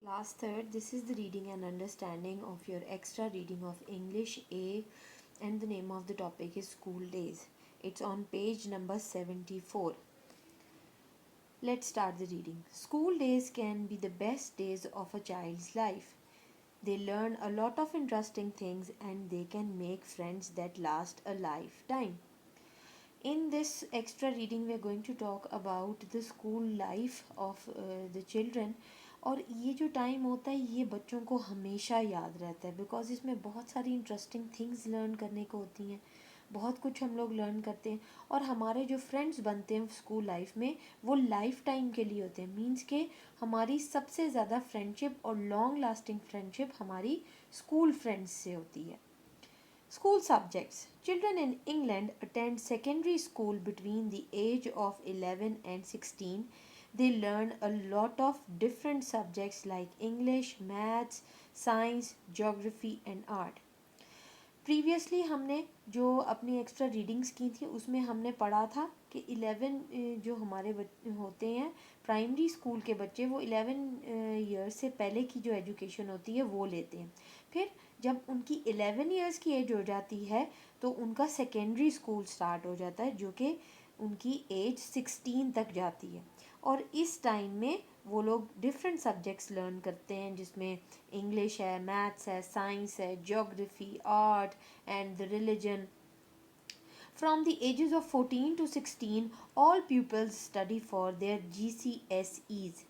Class 3rd, this is the reading and understanding of your extra reading of English A, and the name of the topic is School Days. It's on page number 74. Let's start the reading. School days can be the best days of a child's life. They learn a lot of interesting things and they can make friends that last a lifetime. In this extra reading, we are going to talk about the school life of the children. और ये जो time होता है ये बच्चों को हमेशा याद रहता है बिकॉज इसमें बहुत सारी इंटरेस्टिंग थिंग्स लर्न करने को होती हैं. बहुत कुछ हम लोग लर्न करते हैं और हमारे जो फ्रेंड्स बनते हैं स्कूल लाइफ में वो लाइफ टाइम के लिए होते हैं. मीन्स के हमारी सबसे ज़्यादा फ्रेंडशिप और लॉन्ग लास्टिंग फ्रेंडशिप हमारी स्कूल फ्रेंड्स से होती है. School subjects. Children in England attend secondary school between the age of 11 and 16. They learn a lot of different subjects like English, maths, science, geography and art. Previously हमने जो अपनी extra readings की थी उसमें हमने पढ़ा था कि 11 जो हमारे होते हैं प्राइमरी स्कूल के बच्चे वो 11 ईयर्स से पहले की जो एजुकेशन होती है वो लेते हैं. फिर जब उनकी 11 ईयर्स की एज हो जाती है तो उनका सेकेंडरी स्कूल स्टार्ट हो जाता है जो कि उनकी एज 16 तक जाती है. और इस टाइम में वो लोग डिफरेंट सब्जेक्ट्स लर्न करते हैं जिसमें इंग्लिश है, मैथ्स है, साइंस है, geography, art and the religion. From the ages of 14 to 16, all pupils study for their GCSEs.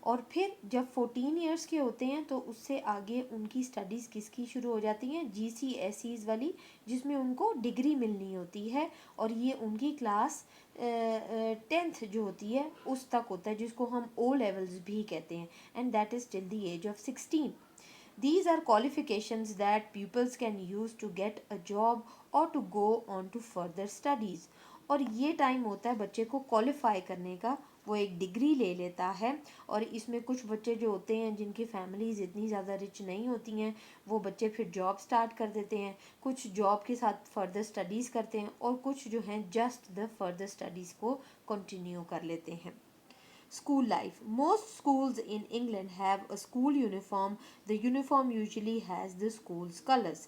और फिर जब 14 ईयर्स के होते हैं तो उससे आगे उनकी स्टडीज़ किसकी शुरू हो जाती हैं, GCSEs वाली, जिसमें उनको डिग्री मिलनी होती है. और ये उनकी क्लास 10th जो होती है उस तक होता है जिसको हम O levels भी कहते हैं. And that is till the age of 16. These are qualifications that pupils can use to get a job or to go on to further studies. और ये टाइम होता है बच्चे को क्वालिफाई करने का, वो एक डिग्री ले लेता है. और इसमें कुछ बच्चे जो होते हैं जिनकी फैमिलीज इतनी ज़्यादा रिच नहीं होती हैं वो बच्चे फिर जॉब स्टार्ट कर देते हैं, कुछ जॉब के साथ फर्दर स्टडीज़ करते हैं और कुछ जो हैं जस्ट द फर्दर स्टडीज़ को कंटिन्यू कर लेते हैं. School life. Most schools in England have a school uniform. The uniform usually has the school's colors.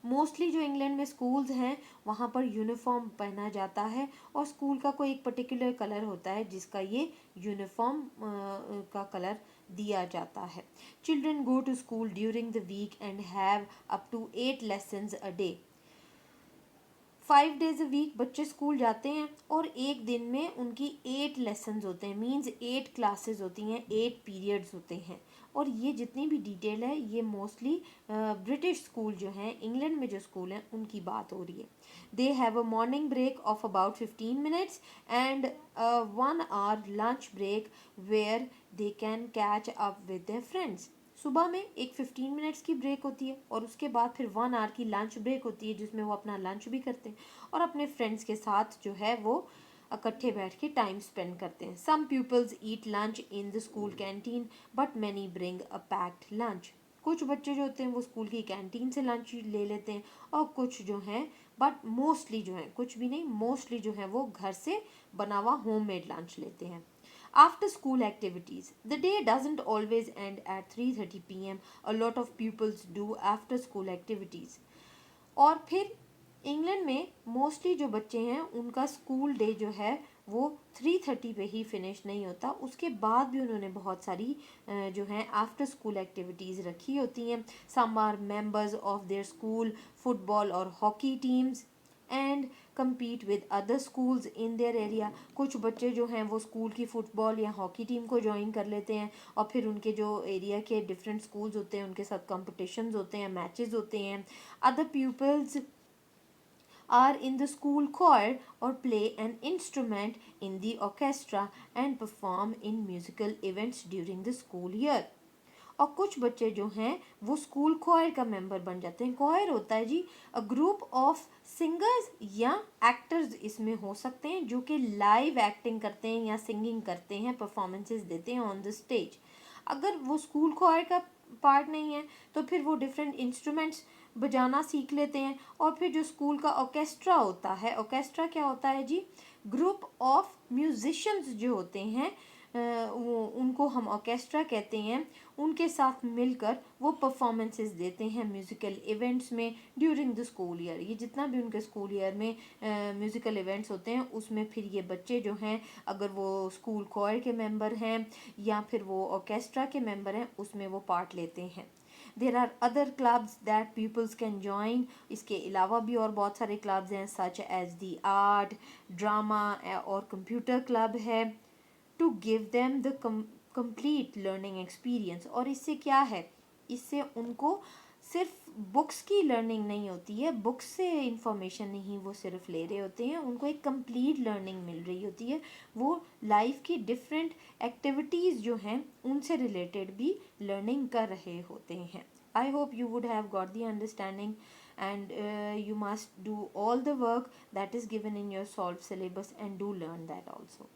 Mostly जो इंग्लैंड में स्कूल्स हैं वहाँ पर यूनिफॉर्म पहना जाता है और स्कूल का कोई एक पर्टिकुलर कलर होता है जिसका ये यूनिफॉर्म का कलर दिया जाता है. Children go to school during the week and have up to 8 lessons a day. 5 days a week बच्चे स्कूल जाते हैं और एक दिन में उनकी 8 लेसन्स होते हैं. मीन्स 8 क्लासेस होती हैं, 8 पीरियड्स होते हैं. और ये जितनी भी डिटेल है ये मोस्टली ब्रिटिश स्कूल जो हैं इंग्लैंड में जो स्कूल हैं उनकी बात हो रही है. They have a morning break of about 15 minutes and 1 hour lunch break where they can catch up with their friends. सुबह में एक 15 मिनट्स की ब्रेक होती है और उसके बाद फिर 1 hour की लंच ब्रेक होती है जिसमें वो अपना लंच भी करते हैं और अपने फ्रेंड्स के साथ जो है वो इकट्ठे बैठ के टाइम स्पेंड करते हैं. Some peoples eat lunch in the school canteen but many bring a packed lunch. कुछ बच्चे जो होते हैं वो स्कूल की कैंटीन से लंच ले लेते हैं और कुछ जो हैं बट मोस्टली जो हैं, कुछ भी नहीं, मोस्टली जो है वो घर से बना हुआ होममेड लंच लेते हैं. After school activities. The day doesn't always end at 3:30 p.m. A lot of pupils do after school activities. और फिर इंग्लैंड में मोस्टली जो बच्चे हैं उनका स्कूल डे जो है वो 3:30 पे ही फिनिश नहीं होता. उसके बाद भी उन्होंने बहुत सारी जो हैं आफ्टर स्कूल एक्टिविटीज़ रखी होती हैं. Some are members of their school football और hockey teams and compete with other schools in their area. कुछ बच्चे जो हैं वो स्कूल की फुटबॉल या हॉकी टीम को ज्वाइन कर लेते हैं और फिर उनके जो एरिया के डिफरेंट स्कूल्स होते हैं उनके साथ कॉम्पिटिशन्स होते हैं, मैचेस होते हैं. Other pupils are in the school choir or play an instrument in the orchestra and perform in musical events during the school year. और कुछ बच्चे जो हैं वो स्कूल क्वायर का मेंबर बन जाते हैं. क्वायर होता है जी अ ग्रुप ऑफ सिंगर्स या एक्टर्स इसमें हो सकते हैं जो कि लाइव एक्टिंग करते हैं या सिंगिंग करते हैं, परफॉर्मेंसेस देते हैं ऑन द स्टेज. अगर वो स्कूल क्वायर का पार्ट नहीं है तो फिर वो डिफरेंट इंस्ट्रूमेंट्स बजाना सीख लेते हैं. और फिर जो स्कूल का ऑर्केस्ट्रा होता है, ऑर्केस्ट्रा क्या होता है जी, ग्रुप ऑफ म्यूजिशियंस जो होते हैं उनको हम ऑर्केस्ट्रा कहते हैं, उनके साथ मिलकर वो परफॉर्मेंसेस देते हैं म्यूज़िकल इवेंट्स में ड्यूरिंग द स्कूल ईयर। ये जितना भी उनके स्कूल ईयर में म्यूज़िकल इवेंट्स होते हैं उसमें फिर ये बच्चे जो हैं, अगर वो स्कूल कोयर के मेंबर हैं या फिर वो ऑर्केस्ट्रा के मेंबर हैं, उसमें वो पार्ट लेते हैं। There are other clubs that peoples can join. इसके अलावा भी और बहुत सारे क्लब्स हैं, such as the art, drama और कंप्यूटर क्लब है, to give them the complete learning experience. और इससे क्या है, इससे उनको सिर्फ बुक्स की लर्निंग नहीं होती है, बुक्स से इंफॉर्मेशन नहीं वो सिर्फ ले रहे होते हैं, उनको एक कंप्लीट लर्निंग मिल रही होती है। वो लाइफ की डिफरेंट एक्टिविटीज़ जो हैं उनसे रिलेटेड भी लर्निंग कर रहे होते हैं। I hope you would have got the understanding and you must do all the work that is given in your solved syllabus and do learn that also.